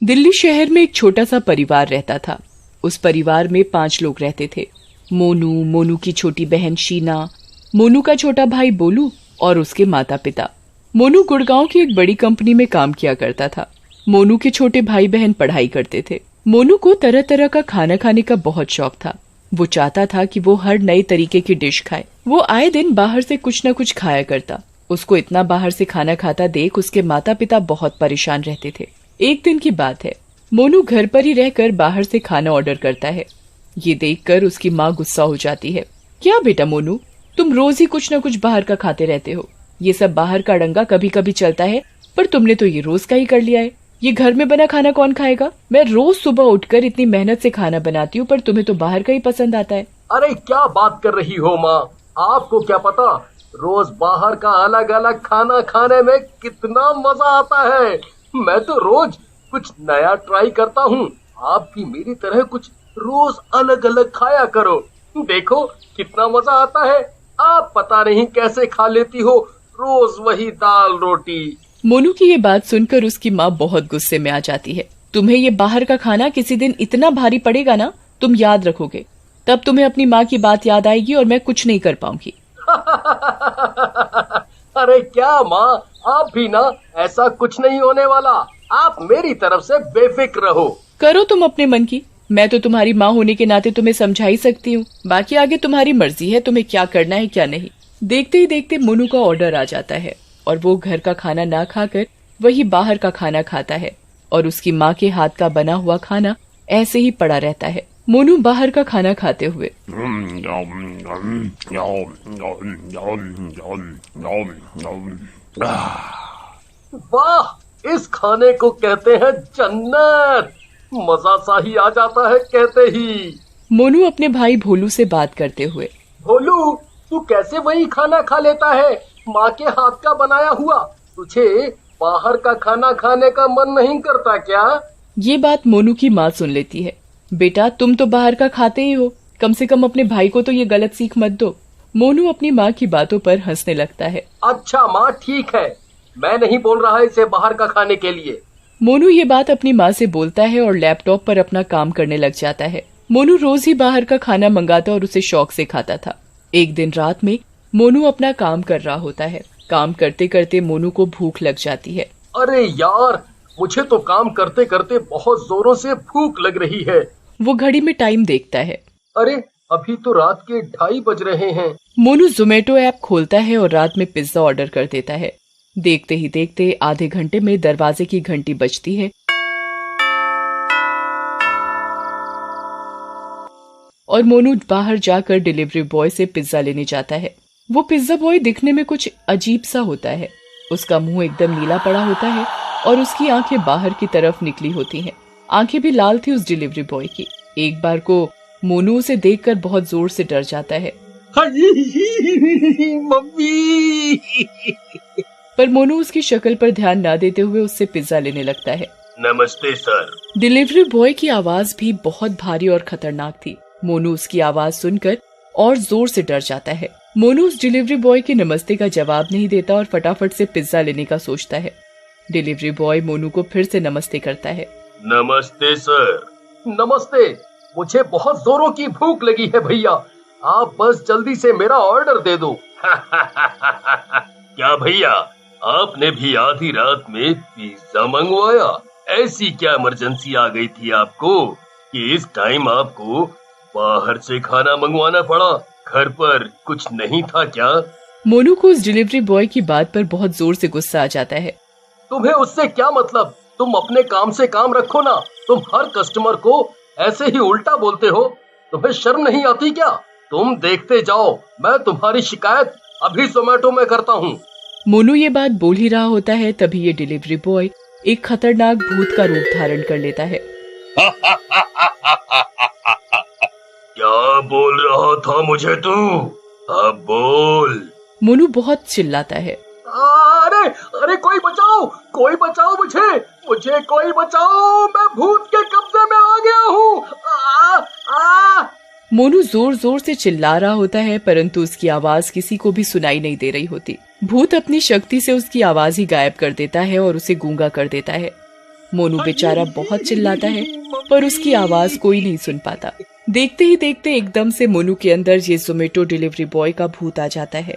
दिल्ली शहर में एक छोटा सा परिवार रहता था। उस परिवार में 5 लोग रहते थे। मोनू, मोनू की छोटी बहन शीना, मोनू का छोटा भाई बोलू और उसके माता पिता। मोनू गुड़गांव की एक बड़ी कंपनी में काम किया करता था। मोनू के छोटे भाई बहन पढ़ाई करते थे। मोनू को तरह तरह का खाना खाने का बहुत शौक था। वो चाहता था कि वो हर नए तरीके की डिश खाए। वो आए दिन बाहर से कुछ न कुछ खाया करता। उसको इतना बाहर से खाना खाता देख उसके माता पिता बहुत परेशान रहते थे। एक दिन की बात है, मोनू घर पर ही रहकर बाहर से खाना ऑर्डर करता है। ये देखकर उसकी माँ गुस्सा हो जाती है। क्या बेटा मोनू, तुम रोज ही कुछ न कुछ बाहर का खाते रहते हो। ये सब बाहर का डंगा कभी कभी चलता है, पर तुमने तो ये रोज का ही कर लिया है। ये घर में बना खाना कौन खाएगा? मैं रोज सुबह उठकर इतनी मेहनत से खाना बनाती हूँ, पर तुम्हें तो बाहर का ही पसंद आता है। अरे क्या बात कर रही हो माँ, आपको क्या पता रोज बाहर का अलग अलग खाना खाने में कितना मजा आता है। मैं तो रोज कुछ नया ट्राई करता हूँ। आप भी मेरी तरह कुछ रोज अलग अलग खाया करो, देखो कितना मजा आता है। आप पता नहीं कैसे खा लेती हो रोज वही दाल रोटी। मोनू की ये बात सुनकर उसकी माँ बहुत गुस्से में आ जाती है। तुम्हें ये बाहर का खाना किसी दिन इतना भारी पड़ेगा ना, तुम याद रखोगे, तब तुम्हें अपनी माँ की बात याद आएगी और मैं कुछ नहीं कर पाऊंगी। अरे क्या माँ, आप भी ना, ऐसा कुछ नहीं होने वाला। आप मेरी तरफ से बेफिक्र रहो। करो तुम अपने मन की, मैं तो तुम्हारी माँ होने के नाते तुम्हें समझा ही सकती हूँ। बाकी आगे तुम्हारी मर्जी है, तुम्हें क्या करना है क्या नहीं। देखते ही देखते मोनू का ऑर्डर आ जाता है और वो घर का खाना ना खाकर वही बाहर का खाना खाता है और उसकी माँ के हाथ का बना हुआ खाना ऐसे ही पड़ा रहता है। मोनू बाहर का खाना खाते हुए, वाह, इस खाने को कहते हैं जन्नत। मजा सा ही आ जाता है कहते ही। मोनू अपने भाई भोलू से बात करते हुए, भोलू, तू कैसे वही खाना खा लेता है, माँ के हाथ का बनाया हुआ? तुझे बाहर का खाना खाने का मन नहीं करता क्या? ये बात मोनू की माँ सुन लेती है। बेटा, तुम तो बाहर का खाते ही हो, कम से कम अपने भाई को तो ये गलत सीख मत दो। मोनू अपनी माँ की बातों पर हंसने लगता है। अच्छा माँ, ठीक है, मैं नहीं बोल रहा इसे बाहर का खाने के लिए। मोनू ये बात अपनी माँ से बोलता है और लैपटॉप पर अपना काम करने लग जाता है। मोनू रोज ही बाहर का खाना मंगाता और उसे शौक से खाता था। एक दिन रात में मोनू अपना काम कर रहा होता है। काम करते करते मोनू को भूख लग जाती है। अरे यार, मुझे तो काम करते करते बहुत जोरों से भूख लग रही है। वो घड़ी में टाइम देखता है। अरे अभी तो रात के 2:30 बज रहे हैं। मोनू जोमेटो ऐप खोलता है और रात में पिज्जा ऑर्डर कर देता है। देखते ही देखते आधे घंटे में दरवाजे की घंटी बजती है और मोनू बाहर जाकर डिलीवरी बॉय से पिज्जा लेने जाता है। वो पिज्जा बॉय दिखने में कुछ अजीब सा होता है। उसका मुंह एकदम नीला पड़ा होता है और उसकी आंखें बाहर की तरफ निकली होती हैं। आंखें भी लाल थी उस डिलीवरी बॉय की। एक बार को मोनू उसे देखकर बहुत जोर से डर जाता है। मम्मी। पर मोनू उसकी शक्ल पर ध्यान न देते हुए उससे पिज्जा लेने लगता है। नमस्ते सर। डिलीवरी बॉय की आवाज भी बहुत भारी और खतरनाक थी। मोनू उसकी आवाज सुनकर और जोर से डर जाता है। मोनू उस डिलीवरी बॉय के नमस्ते का जवाब नहीं देता और फटाफट से पिज्जा लेने का सोचता है। डिलीवरी बॉय मोनू को फिर से नमस्ते करता है। नमस्ते सर। नमस्ते, मुझे बहुत जोरों की भूख लगी है भैया, आप बस जल्दी से मेरा ऑर्डर दे दो। क्या भैया, आपने भी आधी रात में पिज्जा मंगवाया? ऐसी क्या इमरजेंसी आ गई थी आपको कि इस टाइम आपको बाहर से खाना मंगवाना पड़ा? घर पर कुछ नहीं था क्या? मोनू को उस डिलीवरी बॉय की बात पर बहुत जोर से गुस्सा आ जाता है। तुम्हें उससे क्या मतलब? तुम अपने काम से काम रखो ना। तुम हर कस्टमर को ऐसे ही उल्टा बोलते हो, तुम्हें शर्म नहीं आती क्या? तुम देखते जाओ, मैं तुम्हारी शिकायत अभी जोमेटो में करता हूँ। मोनू ये बात बोल ही रहा होता है, तभी ये डिलीवरी बॉय एक खतरनाक भूत का रूप धारण कर लेता है। क्या बोल रहा था मुझे तू? अब बोल। मोनू बहुत चिल्लाता है। अरे अरे, कोई बचाओ, कोई बचाओ मुझे, मुझे कोई बचाओ, मैं भूत के कब्जे में आ गया हूँ। मोनू जोर जोर से चिल्ला रहा होता है, परंतु उसकी आवाज किसी को भी सुनाई नहीं दे रही होती। भूत अपनी शक्ति से उसकी आवाज ही गायब कर देता है और उसे गूंगा कर देता है। मोनू बेचारा बहुत चिल्लाता है पर उसकी आवाज कोई नहीं सुन पाता। देखते ही देखते एकदम से मोनू के अंदर ये जोमेटो डिलीवरी बॉय का भूत आ जाता है।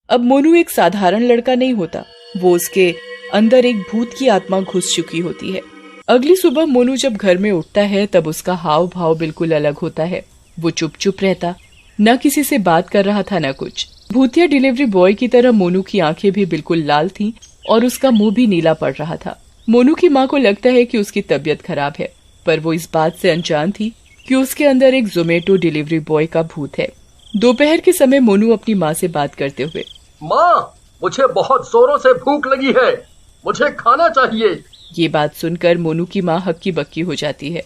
अब मोनू एक साधारण लड़का नहीं होता, वो उसके अंदर एक भूत की आत्मा घुस चुकी होती है। अगली सुबह मोनू जब घर में उठता है तब उसका हाव भाव बिल्कुल अलग होता है। वो चुप चुप रहता, न किसी से बात कर रहा था न कुछ। भूतिया डिलीवरी बॉय की तरह मोनू की आंखें भी बिल्कुल लाल थीं और उसका मुंह भी नीला पड़ रहा था। मोनू की माँ को लगता है कि उसकी तबीयत खराब है, पर वो इस बात से अनजान थी कि उसके अंदर एक जोमेटो डिलीवरी बॉय का भूत है। दोपहर के समय मोनू अपनी माँ से बात करते हुए, माँ, मुझे बहुत जोरों से भूख लगी है, मुझे खाना चाहिए। ये बात सुनकर मोनू की माँ हक्की बक्की हो जाती है।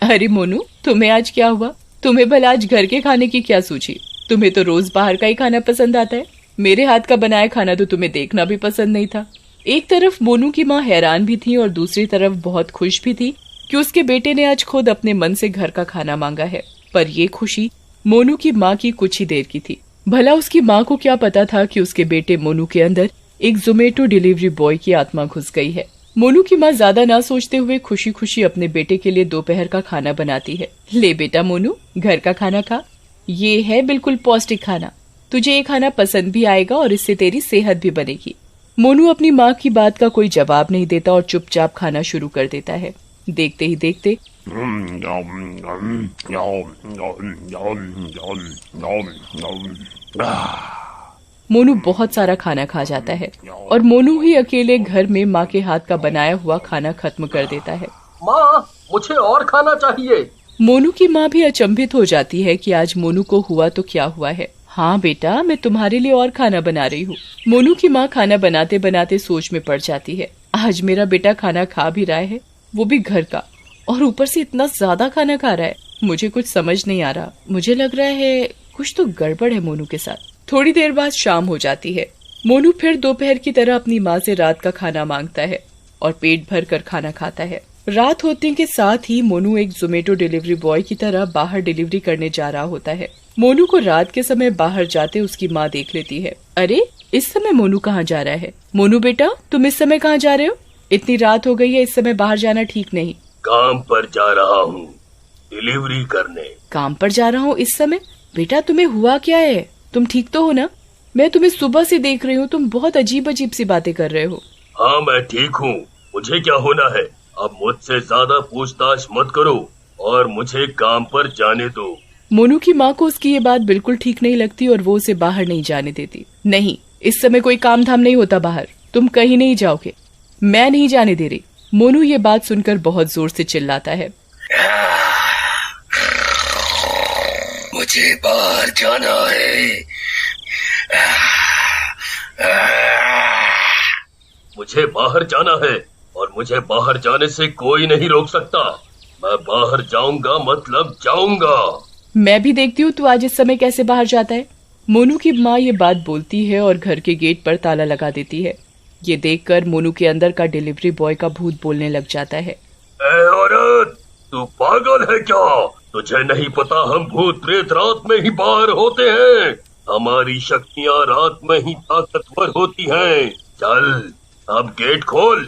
अरे मोनू, तुम्हें आज क्या हुआ? तुम्हें भला आज घर के खाने की क्या सूझी? तुम्हें तो रोज बाहर का ही खाना पसंद आता है। मेरे हाथ का बनाया खाना तो तुम्हें देखना भी पसंद नहीं था। एक तरफ मोनू की माँ हैरान भी थी और दूसरी तरफ बहुत खुश भी थी कि उसके बेटे ने आज खुद अपने मन से घर का खाना मांगा है। पर ये खुशी मोनू की माँ की कुछ ही देर की थी। भला उसकी माँ को क्या पता था कि उसके बेटे मोनू के अंदर एक जोमेटो डिलीवरी बॉय की आत्मा घुस गई है। मोनू की माँ ज्यादा ना सोचते हुए खुशी खुशी अपने बेटे के लिए दोपहर का खाना बनाती है। ले बेटा मोनू, घर का खाना खा, ये है बिल्कुल पौष्टिक खाना। तुझे ये खाना पसंद भी आएगा और इससे तेरी सेहत भी बनेगी। मोनू अपनी माँ की बात का कोई जवाब नहीं देता और चुपचाप खाना शुरू कर देता है। देखते ही देखते मोनू बहुत सारा खाना खा जाता है और मोनू ही अकेले घर में माँ के हाथ का बनाया हुआ खाना खत्म कर देता है। माँ, मुझे और खाना चाहिए। मोनू की माँ भी अचंभित हो जाती है कि आज मोनू को हुआ तो क्या हुआ है। हाँ बेटा, मैं तुम्हारे लिए और खाना बना रही हूँ। मोनू की माँ खाना बनाते बनाते सोच में पड़ जाती है। आज मेरा बेटा खाना खा भी रहा है, वो भी घर का, और ऊपर से इतना ज्यादा खाना खा रहा है। मुझे कुछ समझ नहीं आ रहा। मुझे लग रहा है कुछ तो गड़बड़ है मोनू के साथ। थोड़ी देर बाद शाम हो जाती है। मोनू फिर दोपहर की तरह अपनी माँ से रात का खाना मांगता है और पेट भर कर खाना खाता है। रात होते के साथ ही मोनू एक जोमेटो डिलीवरी बॉय की तरह बाहर डिलीवरी करने जा रहा होता है। मोनू को रात के समय बाहर जाते उसकी माँ देख लेती है। अरे, इस समय मोनू कहाँ जा रहा है? मोनू बेटा, तुम इस समय कहाँ जा रहे हो? इतनी रात हो गई है, इस समय बाहर जाना ठीक नहीं। काम पर जा रहा हूँ, डिलीवरी करने। काम पर जा रहा हूँ इस समय? बेटा, तुम्हें हुआ क्या है? तुम ठीक तो हो ना? मैं तुम्हें सुबह से देख रही हूँ, तुम बहुत अजीब अजीब सी बातें कर रहे हो। हाँ, मैं ठीक हूँ। मुझे क्या होना है? अब मुझसे ज्यादा पूछताछ मत करो और मुझे काम पर जाने दो। मोनू की माँ को उसकी ये बात बिल्कुल ठीक नहीं लगती और वो उसे बाहर नहीं जाने देती। नहीं, इस समय कोई काम धाम नहीं होता बाहर, तुम कहीं नहीं जाओगे, मैं नहीं जाने दे रही। मोनू ये बात सुनकर बहुत जोर से चिल्लाता है। मुझे बाहर जाना है। मुझे बाहर जाना है और मुझे बाहर जाने से कोई नहीं रोक सकता। मैं बाहर जाऊंगा मतलब जाऊंगा। मैं भी देखती हूँ तू आज इस समय कैसे बाहर जाता है। मोनू की माँ ये बात बोलती है और घर के गेट पर ताला लगा देती है। ये देखकर मोनू के अंदर का डिलीवरी बॉय का भूत बोलने लग जाता है। ए औरत, तू पागल है क्या? तुझे नहीं पता हम भूत प्रेत रात में ही बाहर होते हैं। हमारी शक्तियाँ रात में ही ताकतवर होती हैं। चल, अब गेट खोल।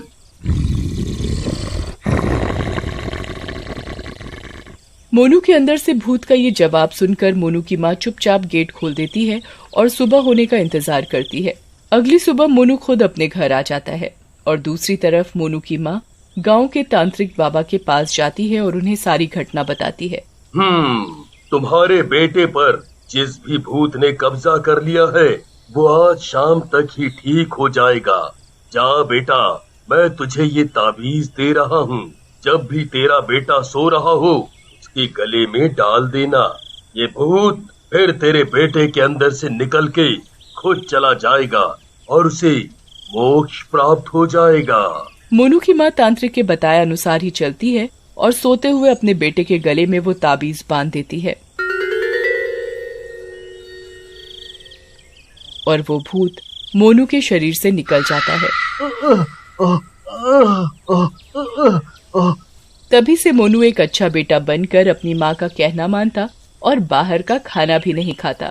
मोनू के अंदर से भूत का ये जवाब सुनकर मोनू की माँ चुपचाप गेट खोल देती है और सुबह होने का इंतजार करती है। अगली सुबह मोनू खुद अपने घर आ जाता है और दूसरी तरफ मोनू की माँ गांव के तांत्रिक बाबा के पास जाती है और उन्हें सारी घटना बताती है। तुम्हारे बेटे पर जिस भी भूत ने कब्जा कर लिया है वो आज शाम तक ही ठीक हो जाएगा। जा बेटा, मैं तुझे ये ताबीज दे रहा हूँ। जब भी तेरा बेटा सो रहा हो उसके गले में डाल देना। ये भूत फिर तेरे बेटे के अंदर से निकल के खुद चला जाएगा और उसे मोक्ष प्राप्त हो जाएगा। मोनू की माँ तांत्रिक के बताए अनुसार ही चलती है और सोते हुए अपने बेटे के गले में वो ताबीज बांध देती है और वो भूत मोनू के शरीर से निकल जाता है। तभी से मोनू एक अच्छा बेटा बनकर अपनी माँ का कहना मानता और बाहर का खाना भी नहीं खाता।